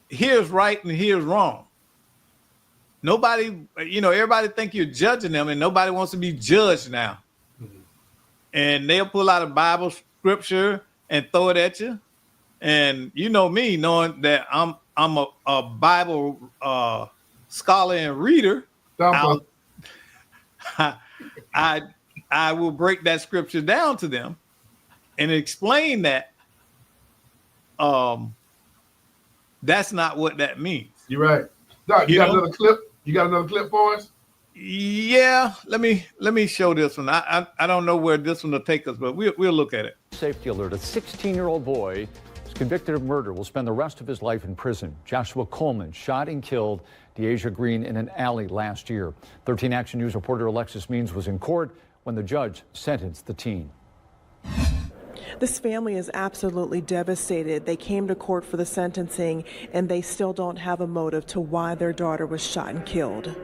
[SPEAKER 4] here's right and here's wrong. Nobody, you know, everybody think you're judging them, and nobody wants to be judged now. And they'll pull out a Bible scripture and throw it at you. And you know me, knowing that I'm a Bible scholar and reader, I will break that scripture down to them and explain that that's not what that means.
[SPEAKER 3] You're right. Doc, you got another clip? You got another clip for us?
[SPEAKER 4] Yeah, let me show this one. I don't know where this one will take us, but we'll look at it.
[SPEAKER 10] Safety alert: a 16-year-old boy was convicted of murder, will spend the rest of his life in prison. Joshua Coleman shot and killed Deasia Green in an alley last year. 13 Action News reporter Alexis Means was in court when the judge sentenced the teen.
[SPEAKER 11] This family is absolutely devastated. They came to court for the sentencing, and they still don't have a motive to why their daughter was shot and killed.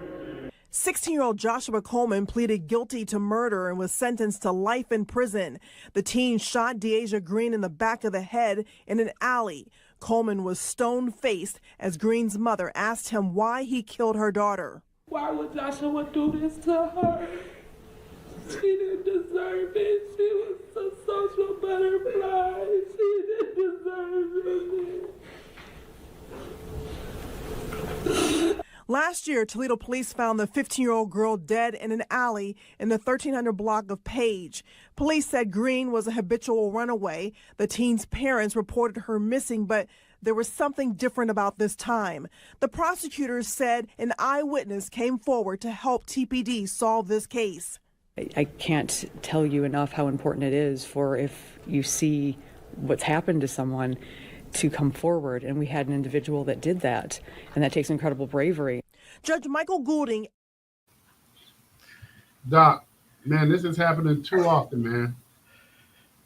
[SPEAKER 11] 16-year-old Joshua Coleman pleaded guilty to murder and was sentenced to life in prison. The teen shot Deasia Green in the back of the head in an alley. Coleman was stone-faced as Green's mother asked him why he killed her daughter.
[SPEAKER 12] Why would Joshua do this to her? She didn't deserve it. She was a social butterfly. She didn't deserve it.
[SPEAKER 11] Last year, Toledo police found the 15-year-old girl dead in an alley in the 1300 block of Page. Police said Green was a habitual runaway. The teen's parents reported her missing, but there was something different about this time. The prosecutors said an eyewitness came forward to help TPD solve this case.
[SPEAKER 13] I can't tell you enough how important it is for, if you see what's happened to someone, to come forward. And we had an individual that did that, and that takes incredible bravery.
[SPEAKER 11] Judge Michael Goulding.
[SPEAKER 3] Doc, man, this is happening too often,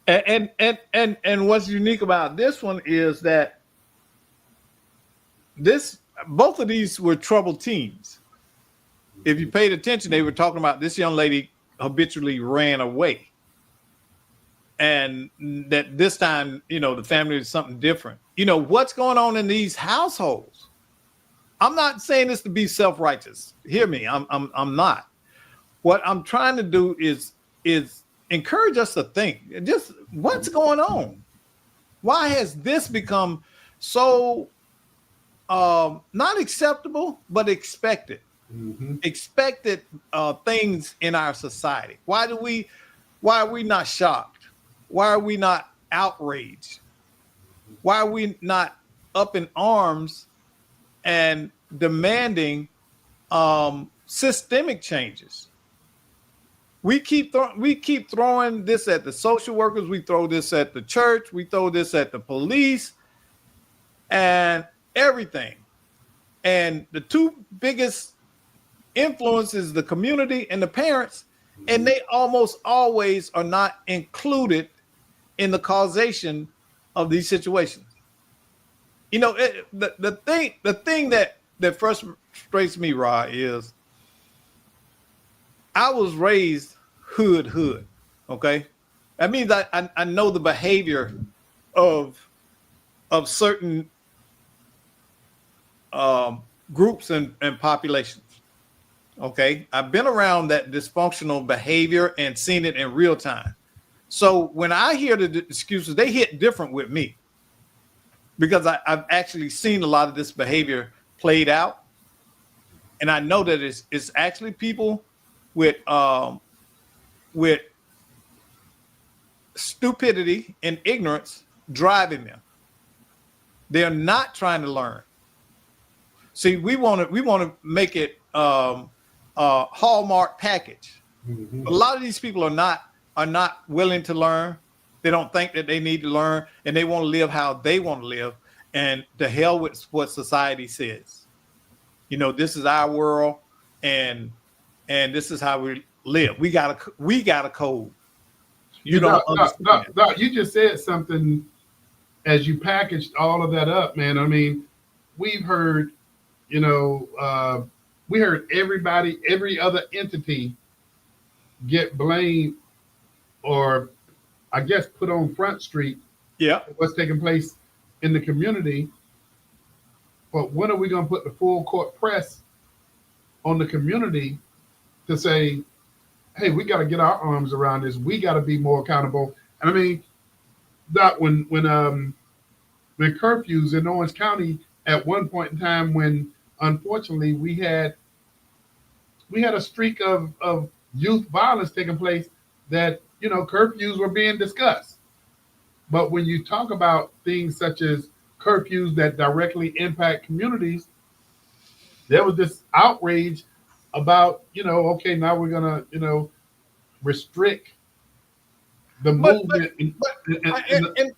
[SPEAKER 3] man.
[SPEAKER 4] And what's unique about this one is that both of these were troubled teens. If you paid attention, they were talking about this young lady habitually ran away, and that this time, you know, the family is something different. You know, what's going on in these households? I'm not saying this to be self-righteous. Hear me. I'm not. What I'm trying to do is encourage us to think, just what's going on? Why has this become so not acceptable, but expected? Expected things in our society. Why are we not shocked? Why are we not outraged? Why are we not up in arms and demanding systemic changes? We keep throwing this at the social workers, we throw this at the church, we throw this at the police and everything. And the two biggest influences the community and the parents, and they almost always are not included in the causation of these situations. You know, the thing that frustrates me, Rod, is I was raised hood. Okay, that means I know the behavior of certain groups and populations. Okay, I've been around that dysfunctional behavior and seen it in real time. So when I hear the excuses, they hit different with me, because I've actually seen a lot of this behavior played out, and I know that it's actually people with stupidity and ignorance driving them. They're not trying to learn. See, we want to make it Hallmark package. A lot of these people are not willing to learn. They don't think that they need to learn, and they want to live how they want to live. And to hell with what society says. You know, this is our world, and this is how we live. We got a code. You don't understand.
[SPEAKER 3] Doc, you just said something as you packaged all of that up, man. I mean, we've heard, you know, we heard everybody, every other entity get blamed, or I guess put on Front Street.
[SPEAKER 4] Yeah.
[SPEAKER 3] What's taking place in the community. But when are we going to put the full court press on the community to say, hey, we got to get our arms around this. We got to be more accountable. And I mean, that when curfews in Orange County at one point in time, when unfortunately we had a streak of youth violence taking place, that, you know, curfews were being discussed. But when you talk about things such as curfews that directly impact communities, there was this outrage about, you know, okay, now we're gonna, you know, restrict the movement.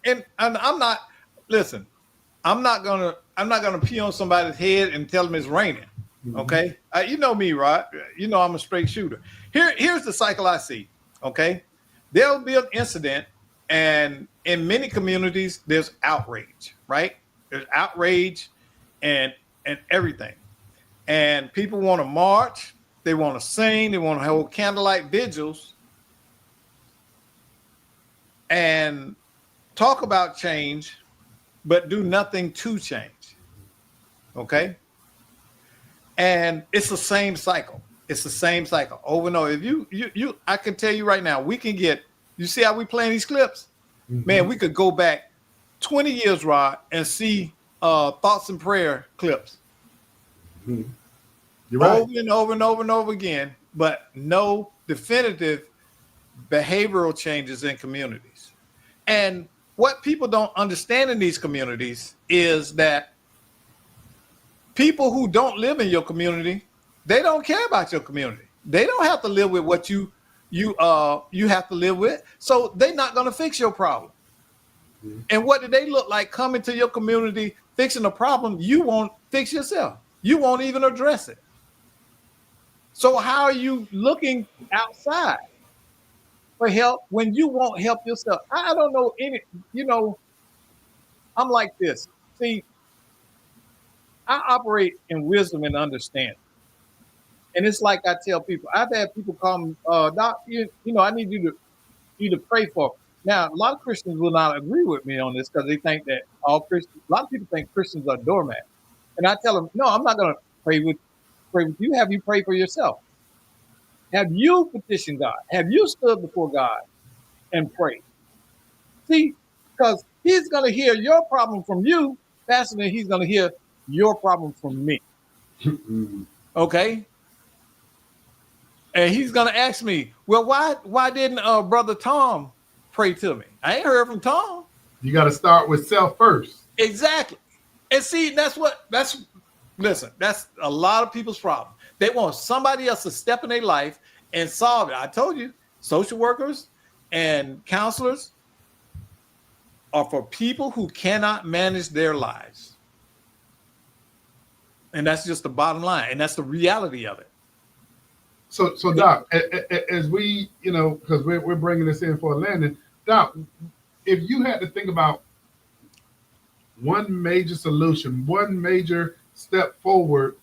[SPEAKER 4] And I'm not, listen, I'm not gonna pee on somebody's head and tell them it's raining. Okay, you know me, right? You know I'm a straight shooter. Here's the cycle I see. Okay, there'll be an incident, and in many communities there's outrage, right? There's outrage and everything, and people want to march, they want to sing, they want to hold candlelight vigils, and talk about change, but do nothing to change. Okay. And it's the same cycle. It's the same cycle over and over. If you I can tell you right now, we can get, you see how we playing these clips? Man, we could go back 20 years, Rod, and see thoughts and prayer clips.
[SPEAKER 3] You're right.
[SPEAKER 4] Over and over and over and over again, but no definitive behavioral changes in communities. And what people don't understand in these communities is that people who don't live in your community, they don't care about your community. They don't have to live with what you have to live with. So they're not going to fix your problem. And what do they look like coming to your community, fixing a problem you won't fix yourself? You won't even address it. So how are you looking outside for help when you won't help yourself? I don't know any, you know, I'm like this. See, I operate in wisdom and understanding. And it's like I tell people, I've had people call me, Doc, you know, I need you to pray for me. Now, a lot of Christians will not agree with me on this because they think that all Christians, a lot of people think Christians are doormats. And I tell them, no, I'm not going to pray with you. Have you prayed for yourself? Have you petitioned God? Have you stood before God and prayed? See, because he's going to hear your problem from you faster than he's going to hear your problem from me. Okay? And he's going to ask me, well, why didn't Brother Tom pray to me? I ain't heard from Tom.
[SPEAKER 3] You got to start with self first.
[SPEAKER 4] Exactly. And see, that's a lot of people's problem. They want somebody else to step in their life and solve it. I told you, social workers and counselors are for people who cannot manage their lives. And that's just the bottom line. And that's the reality of it.
[SPEAKER 3] So Doc, as we, you know, because we're bringing this in for a landing, Doc, if you had to think about one major solution, one major step forward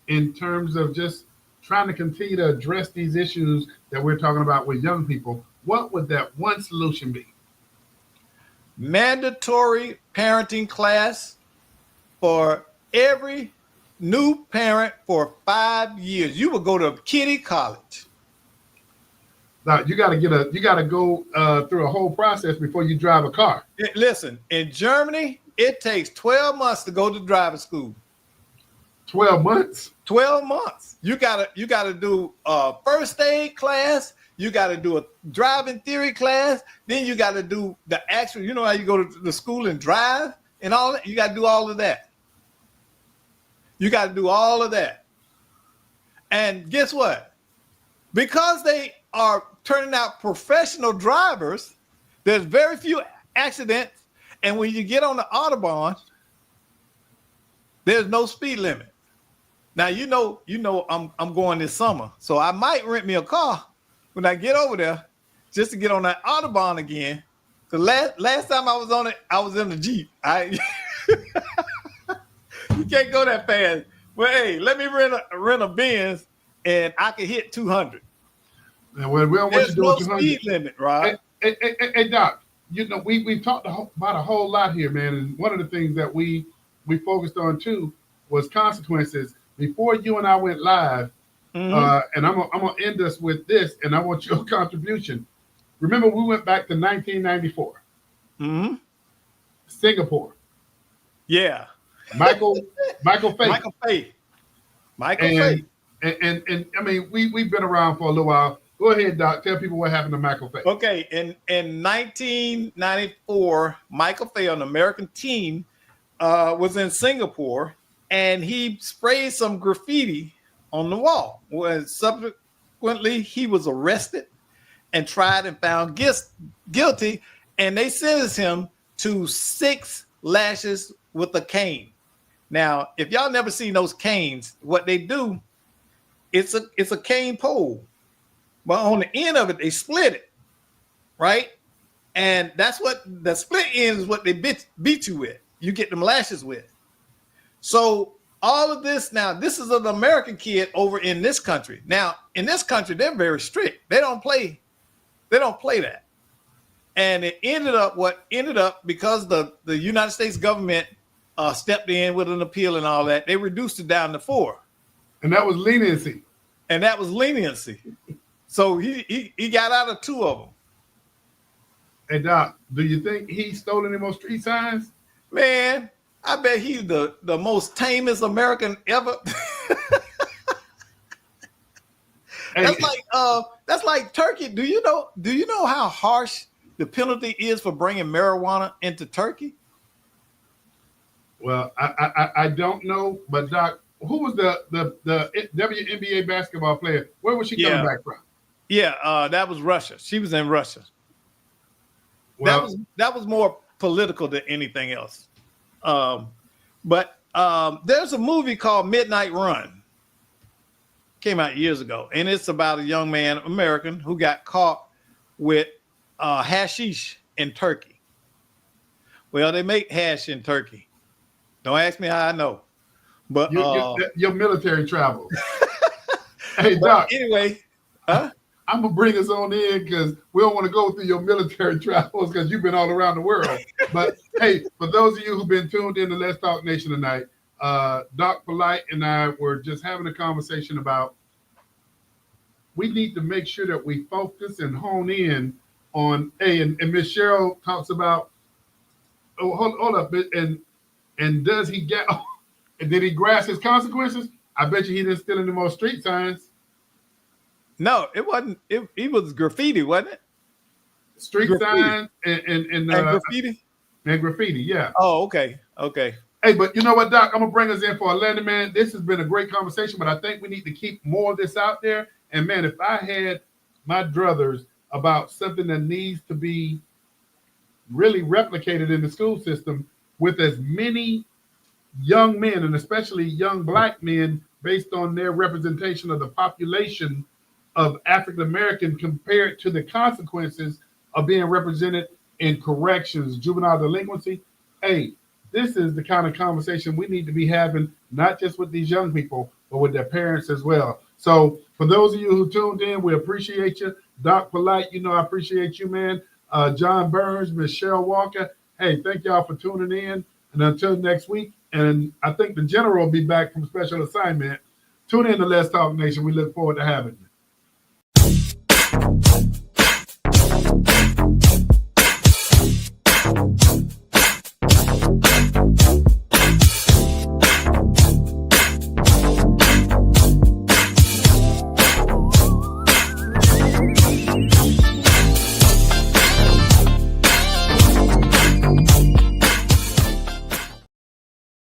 [SPEAKER 3] in terms of just trying to continue to address these issues that we're talking about with young people, what would that one solution be?
[SPEAKER 4] Mandatory parenting class for every new parent for 5 years. You will go to kiddie college.
[SPEAKER 3] Now you got to go through a whole process before you drive a car.
[SPEAKER 4] Listen, in Germany, it takes 12 months to go to driving school.
[SPEAKER 3] 12 months?
[SPEAKER 4] 12 months. You gotta do a first aid class. You gotta do a driving theory class. Then you gotta do the actual, you know how you go to the school and drive and all that? You gotta do all of that. You gotta do all of that. And guess what? Because they are turning out professional drivers, there's very few accidents. And when you get on the Autobahn, there's no speed limit. Now, you know, I'm going this summer, so I might rent me a car when I get over there just to get on that Autobahn again. The last time I was on it, I was in the Jeep. You can't go that fast Well, hey, let me rent a Benz, and I can hit 200.
[SPEAKER 3] And we don't want
[SPEAKER 4] There's
[SPEAKER 3] you doing
[SPEAKER 4] no
[SPEAKER 3] 200.
[SPEAKER 4] speed limit, Rod.
[SPEAKER 3] Hey, Doc, you know, we've talked about a whole lot here, man. And one of the things that we focused on too was consequences. Before you and I went live, and I'm gonna end us with this, and I want your contribution. Remember, we went back to 1994. Singapore.
[SPEAKER 4] Yeah.
[SPEAKER 3] Michael Faye.
[SPEAKER 4] Michael Faye.
[SPEAKER 3] And I mean, we've been around for a little while. Go ahead, Doc. Tell people what happened to Michael Faye.
[SPEAKER 4] Okay, in 1994, Michael Faye, an American team, was in Singapore, and he sprayed some graffiti on the wall. When subsequently he was arrested and tried and found guilty, and they sentenced him to 6 lashes with a cane. Now, if y'all never seen those canes, what they do, it's a cane pole, but on the end of it, they split it, right? And that's what the split end is what they beat you with. You get them lashes with. So all of this now, this is an American kid over in this country. Now, in this country, they're very strict. They don't play that. And it ended up because the United States government stepped in with an appeal and all that, they reduced it down to 4.
[SPEAKER 3] And that was leniency.
[SPEAKER 4] So he got out of 2 of them.
[SPEAKER 3] Hey, Doc, do you think he stole any more street signs?
[SPEAKER 4] Man, I bet he's the most tamest American ever.
[SPEAKER 3] Hey.
[SPEAKER 4] That's like Turkey. Do you know how harsh the penalty is for bringing marijuana into Turkey?
[SPEAKER 3] Well, I don't know, but Doc, who was the WNBA basketball player? Where was she coming back from?
[SPEAKER 4] Yeah, that was Russia. She was in Russia.
[SPEAKER 3] Well,
[SPEAKER 4] that was more political than anything else. But there's a movie called Midnight Run. Came out years ago, and it's about a young man, American, who got caught with hashish in Turkey. Well, they make hash in Turkey. Don't ask me how I know. But
[SPEAKER 3] your military travel. Hey, Doc.
[SPEAKER 4] Anyway,
[SPEAKER 3] I'm gonna bring us on in because we don't want to go through your military travels because you've been all around the world. But hey, for those of you who've been tuned in to Let's Talk Nation tonight, Doc Polite and I were just having a conversation about we need to make sure that we focus and hone in on and Miss Cheryl talks about hold up and does he get and did he grasp his consequences? I bet you he didn't steal any more street signs.
[SPEAKER 4] No, it wasn't. It was graffiti, wasn't it?
[SPEAKER 3] Street signs and
[SPEAKER 4] graffiti?
[SPEAKER 3] And graffiti, yeah.
[SPEAKER 4] Oh, okay. Okay.
[SPEAKER 3] Hey, but you know what, Doc? I'm going to bring us in for a landing, man. This has been a great conversation, but I think we need to keep more of this out there. And, man, if I had my druthers about something that needs to be really replicated in the school system with as many young men, and especially young black men, based on their representation of the population of African American compared to the consequences of being represented in corrections, juvenile delinquency. Hey, this is the kind of conversation we need to be having, not just with these young people, but with their parents as well. So for those of you who tuned in, we appreciate you. Doc Polite, you know I appreciate you, man. John Burns, Miss Cheryl Walker. Hey, thank y'all for tuning in. And until next week, and I think the general will be back from special assignment. Tune in to Let's Talk Nation. We look forward to having you.